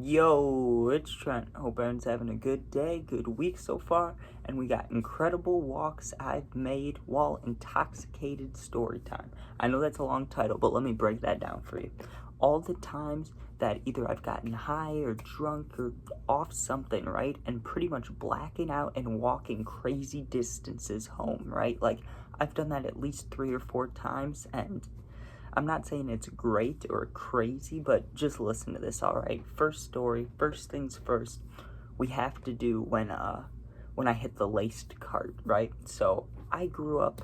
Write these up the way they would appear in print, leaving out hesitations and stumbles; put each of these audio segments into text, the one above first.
Yo, it's Trent. Hope everyone's having a good day, good week so far, and we got incredible walks I've made while intoxicated story time. I know that's a long title, but let me break that down for you. All the times that either I've gotten high or drunk or off something, right, and pretty much blacking out and walking crazy distances home, right? Like, I've done that at least 3 or 4 times, and I'm not saying it's great or crazy, but just listen to this, all right? First story, first things first. We have to do when I hit the laced cart, right? So I grew up,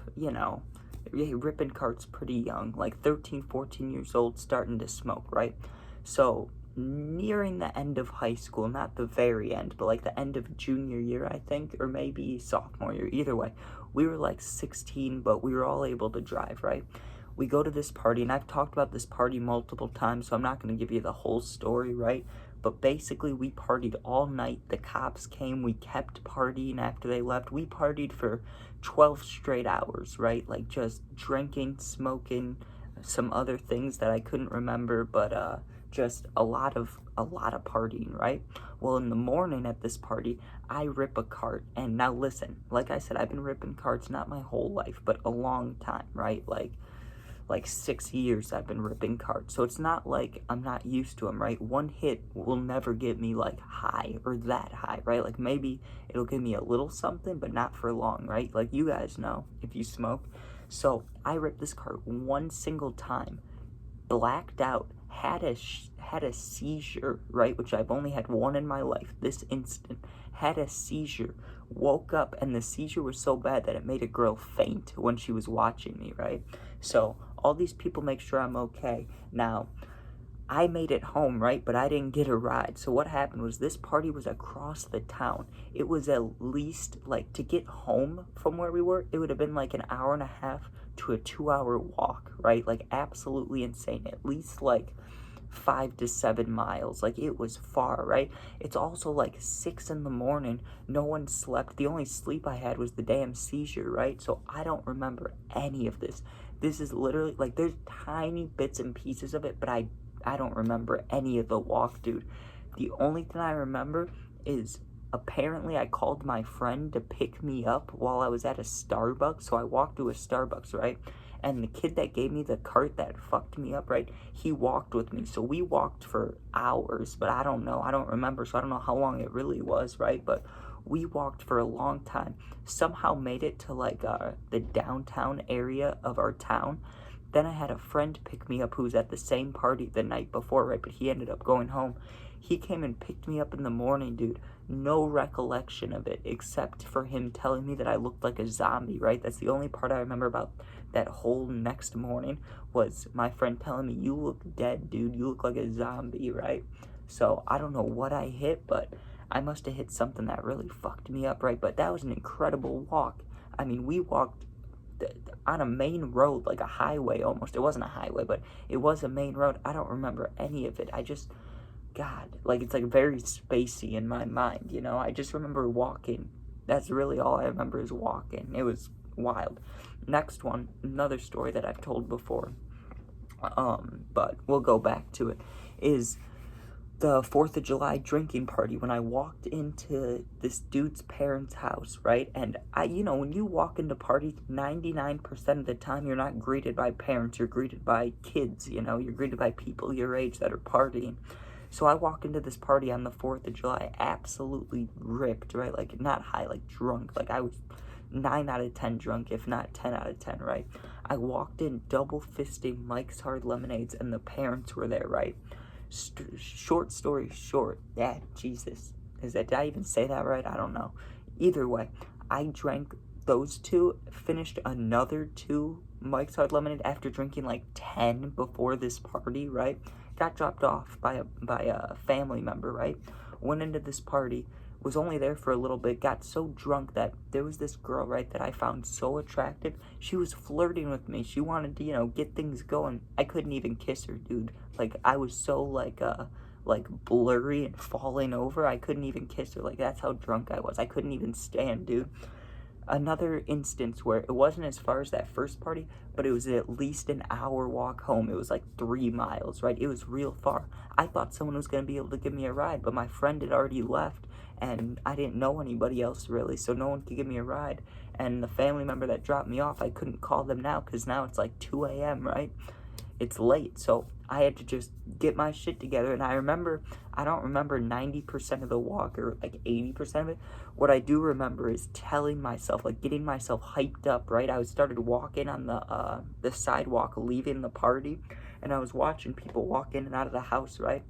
ripping carts pretty young, like 13, 14 years old, starting to smoke, right? So nearing the end of high school, not the very end, but like the end of junior year, I think, or maybe sophomore year, either way, we were like 16, but we were all able to drive, right? We go to this party, and I've talked about this party multiple times, so I'm not going to give you the whole story, right? But basically, we partied all night. The cops came. We kept partying after they left. We partied for 12 straight hours, right? Like just drinking, smoking, some other things that I couldn't remember, but just a lot of partying, right? Well, in the morning at this party, I rip a cart, and now listen, like I said, I've been ripping carts not my whole life, but a long time, right? Like 6 years I've been ripping carts. So it's not like I'm not used to them, right? One hit will never get me like high or that high, right? Like maybe it'll give me a little something, but not for long, right? Like you guys know if you smoke. So I ripped this cart one single time, blacked out, had a seizure, right? Which I've only had one in my life. This instant had a seizure, woke up, and the seizure was so bad that it made a girl faint when she was watching me, right? So all these people make sure I'm okay. Now, I made it home, right? But I didn't get a ride. So what happened was this party was across the town. It was at least, like, to get home from where we were, it would have been like an hour and a half to a 2 hour walk, right? Like, absolutely insane. At least, like, 5 to 7 miles. Like, it was far, right? It's also like 6 in the morning. No one slept. The only sleep I had was the damn seizure, right? So I don't remember any of this. This is literally, like, there's tiny bits and pieces of it, but I don't remember any of the walk, dude. The only thing I remember is apparently I called my friend to pick me up while I was at a Starbucks. So I walked to a Starbucks, right? And the kid that gave me the cart that fucked me up, right? He walked with me. So we walked for hours, but I don't know. I don't remember. So I don't know how long it really was, right? But we walked for a long time. Somehow made it to like the downtown area of our town. Then I had a friend pick me up who was at the same party the night before, right? But he ended up going home. He came and picked me up in the morning, dude. No recollection of it except for him telling me that I looked like a zombie, right? That's the only part I remember about that whole next morning was my friend telling me, "You look dead, dude. You look like a zombie," right? So I don't know what I hit, but I must have hit something that really fucked me up, right? But that was an incredible walk. I mean, we walked on a main road, like a highway almost. It wasn't a highway, but it was a main road. I don't remember any of it. God, like it's like very spacey in my mind, you know? I just remember walking. That's really all I remember is walking. It was wild. Next one, another story that I've told before, but we'll go back to it, is the 4th of July drinking party when I walked into this dude's parents' house, right? And when you walk into parties, 99% of the time, you're not greeted by parents, you're greeted by kids, you're greeted by people your age that are partying. So I walk into this party on the 4th of July, absolutely ripped, right? Like, not high, like drunk. Like, I was 9 out of 10 drunk, if not 10 out of 10, right? I walked in double fisting Mike's Hard Lemonades, and the parents were there, right? Short story short, yeah, Jesus, did I even say that right? I don't know. Either way, I drank those two, finished another 2 Mike's Hard Lemonade after drinking like 10 before this party, right? Got dropped off by a family member, right? Went into this party, was only there for a little bit, got so drunk that there was this girl, right, that I found so attractive. She was flirting with me. She wanted to, get things going. I couldn't even kiss her, dude. Like, I was so, like blurry and falling over. I couldn't even kiss her. Like, that's how drunk I was. I couldn't even stand, dude. another instance where it wasn't as far as that first party, but it was at least an hour walk home. It was like 3 miles, right? It was real far. I thought someone was going to be able to give me a ride, but my friend had already left, and I didn't know anybody else really, so no one could give me a ride. And the family member that dropped me off, I couldn't call them now because now it's like 2 a.m., right? It's late, so I had to just get my shit together. And I don't remember 90% of the walk or like 80% of it. What I do remember is telling myself, like getting myself hyped up, right? I started walking on the sidewalk, leaving the party, and I was watching people walk in and out of the house, right?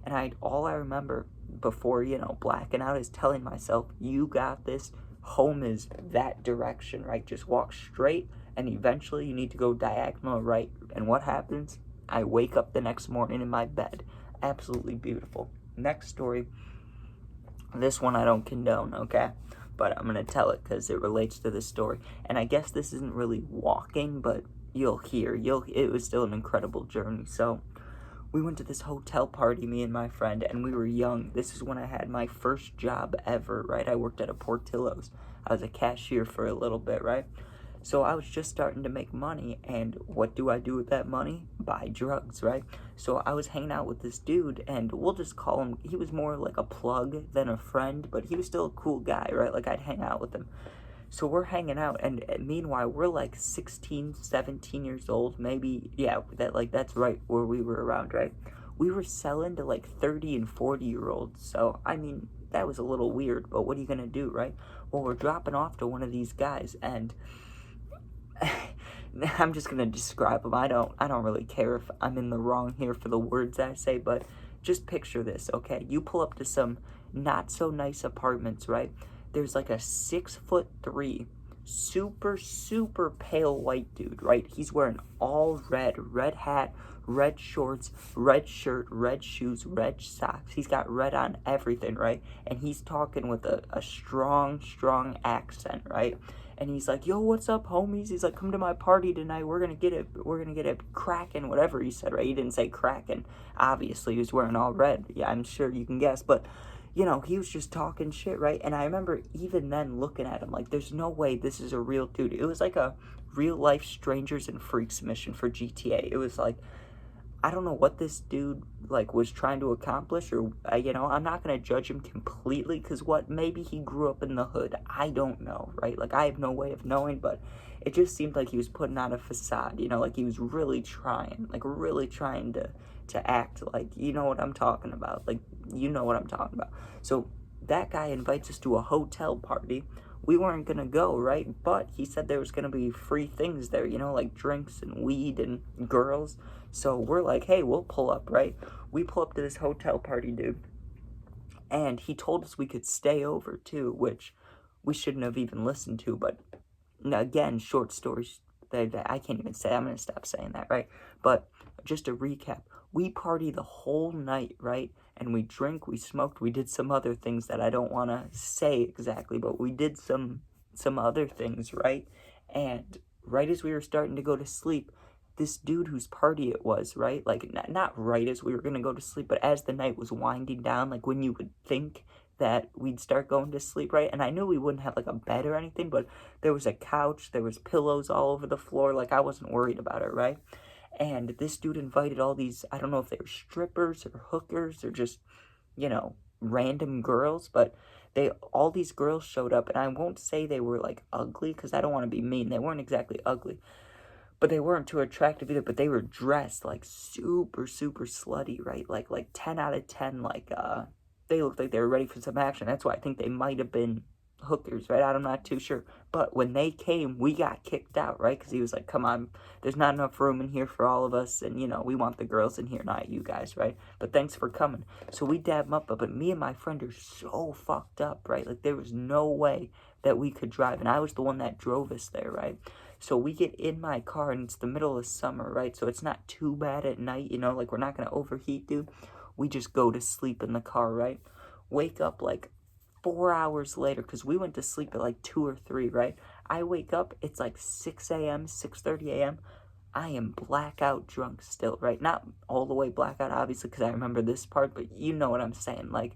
And all I remember before, blacking out is telling myself, you got this. Home is that direction, right? Just walk straight, and eventually you need to go diagonal right. And what happens? I wake up the next morning in my bed. Absolutely beautiful. Next story. This one I don't condone, okay? But I'm going to tell it because it relates to this story. And I guess this isn't really walking, but you'll hear. It was still an incredible journey. So we went to this hotel party, me and my friend, and we were young. This is when I had my first job ever, right? I worked at a Portillo's. I was a cashier for a little bit, right? So I was just starting to make money, and what do I do with that money? Buy drugs, right? So I was hanging out with this dude, and we'll just call him, he was more like a plug than a friend, but he was still a cool guy, right? Like, I'd hang out with him. So we're hanging out, and meanwhile, we're like 16, 17 years old, maybe, yeah, that's right where we were around, right? We were selling to like 30 and 40-year-olds, so, I mean, that was a little weird, but what are you gonna do, right? Well, we're dropping off to one of these guys, and I'm just gonna describe them. I don't really care if I'm in the wrong here for the words I say, but just picture this, okay? You pull up to some not so nice apartments, right? There's like a 6'3", super, super pale white dude, right? He's wearing all red hat, red shorts, red shirt, red shoes, red socks. He's got red on everything, right? And he's talking with a strong, strong accent, right? And he's like, yo, what's up, homies? He's like, come to my party tonight. We're gonna get it cracking, whatever he said, right? He didn't say cracking. Obviously, he was wearing all red. Yeah, I'm sure you can guess, but he was just talking shit, right? And I remember even then looking at him like, there's no way this is a real dude. It was like a real life Strangers and Freaks mission for GTA. It was like, I don't know what this dude like was trying to accomplish, or I'm not gonna judge him completely because maybe he grew up in the hood. I don't know, right? Like, I have no way of knowing, but it just seemed like he was putting on a facade, like he was really trying to act like, you know what I'm talking about, like, you know what I'm talking about. So that guy invites us to a hotel party. We weren't gonna go, right? But he said there was gonna be free things there, like drinks and weed and girls. So we're like, hey, we'll pull up, right? We pull up to this hotel party, dude. And he told us we could stay over too, which we shouldn't have even listened to. But again, short stories that I can't even say. I'm gonna stop saying that, right? But just to recap, we party the whole night, right? And we drink, we smoked, we did some other things that I don't want to say exactly, but we did some other things, right? And right as we were starting to go to sleep, this dude whose party it was, right? Like, not right as we were going to go to sleep, but as the night was winding down, like when you would think that we'd start going to sleep, right? And I knew we wouldn't have like a bed or anything, but there was a couch, there was pillows all over the floor. Like, I wasn't worried about it, right? And this dude invited all these, I don't know if they were strippers or hookers or just, random girls, but all these girls showed up, and I won't say they were like ugly because I don't want to be mean. They weren't exactly ugly, but they weren't too attractive either, but they were dressed like super, super slutty, right? Like 10 out of 10, like, they looked like they were ready for some action. That's why I think they might have been hookers, right? I'm not too sure. But when they came, we got kicked out, right? Because he was like, come on, there's not enough room in here for all of us, and, we want the girls in here, not you guys, right? But thanks for coming. So we dab them up, but me and my friend are so fucked up, right? Like, there was no way that we could drive, and I was the one that drove us there, right? So we get in my car, and it's the middle of summer, right? So it's not too bad at night, like, we're not going to overheat, dude. We just go to sleep in the car, right? Wake up like 4 hours later, because we went to sleep at like 2 or 3, right? I wake up, it's like 6 a.m., 6:30 a.m. I am blackout drunk still, right? Not all the way blackout, obviously, because I remember this part, but you know what I'm saying. Like,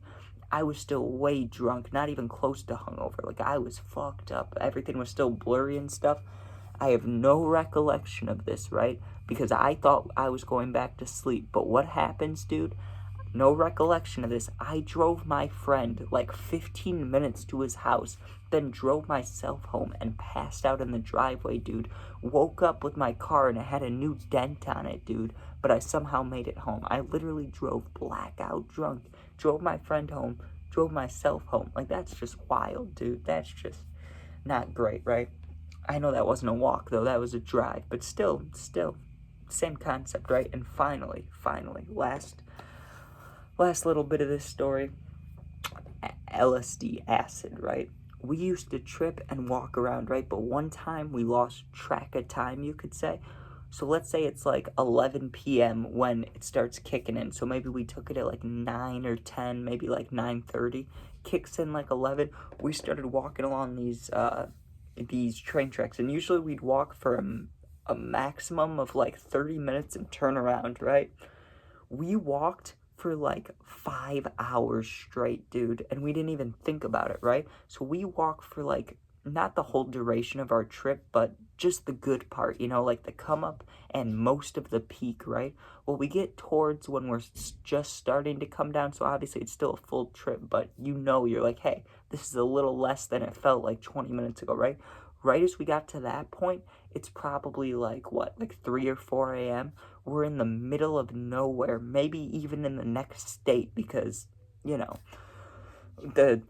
I was still way drunk, not even close to hungover. Like, I was fucked up. Everything was still blurry and stuff. I have no recollection of this, right? Because I thought I was going back to sleep. But what happens, dude? No recollection of this. I drove my friend like 15 minutes to his house, then drove myself home and passed out in the driveway, dude. Woke up with my car and it had a new dent on it, dude. But I somehow made it home. I literally drove blackout drunk, drove my friend home, drove myself home. Like, that's just wild, dude. That's just not great, right? I know that wasn't a walk, though. That was a drive. But still, same concept, right? And finally, last little bit of this story, LSD, acid, right? We used to trip and walk around, right? But one time we lost track of time, you could say. So let's say it's like 11 p.m. when it starts kicking in. So maybe we took it at like 9 or 10, maybe like 9:30. Kicks in like 11. We started walking along these train tracks, and usually we'd walk for a maximum of like 30 minutes and turn around, right? We walked for like 5 hours straight, dude, and we didn't even think about it, right? So we walked for like not the whole duration of our trip, but just the good part, you know, like the come up and most of the peak, right? Well, we get towards when we're just starting to come down, so obviously it's still a full trip, but you know, you're like, hey, this is a little less than it felt like 20 minutes ago, right? Right as we got to that point, it's probably like, what, like 3 or 4 a.m.? We're in the middle of nowhere, maybe even in the next state, because, you know,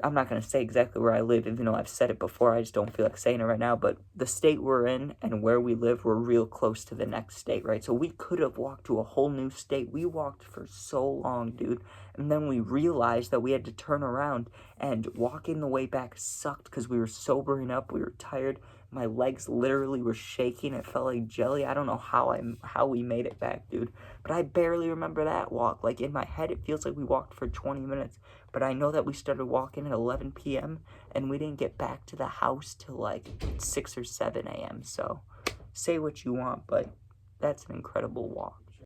I'm not going to say exactly where I live, even though I've said it before. I just don't feel like saying it right now. But the state we're in and where we live, we're real close to the next state, right? So we could have walked to a whole new state. We walked for so long, dude. And then we realized that we had to turn around, and walking the way back sucked because we were sobering up. We were tired. My legs literally were shaking. It felt like jelly. I don't know how we made it back, dude. But I barely remember that walk. Like, in my head, it feels like we walked for 20 minutes. But I know that we started walking at 11 p.m. and we didn't get back to the house till like 6 or 7 a.m. So say what you want, but that's an incredible walk.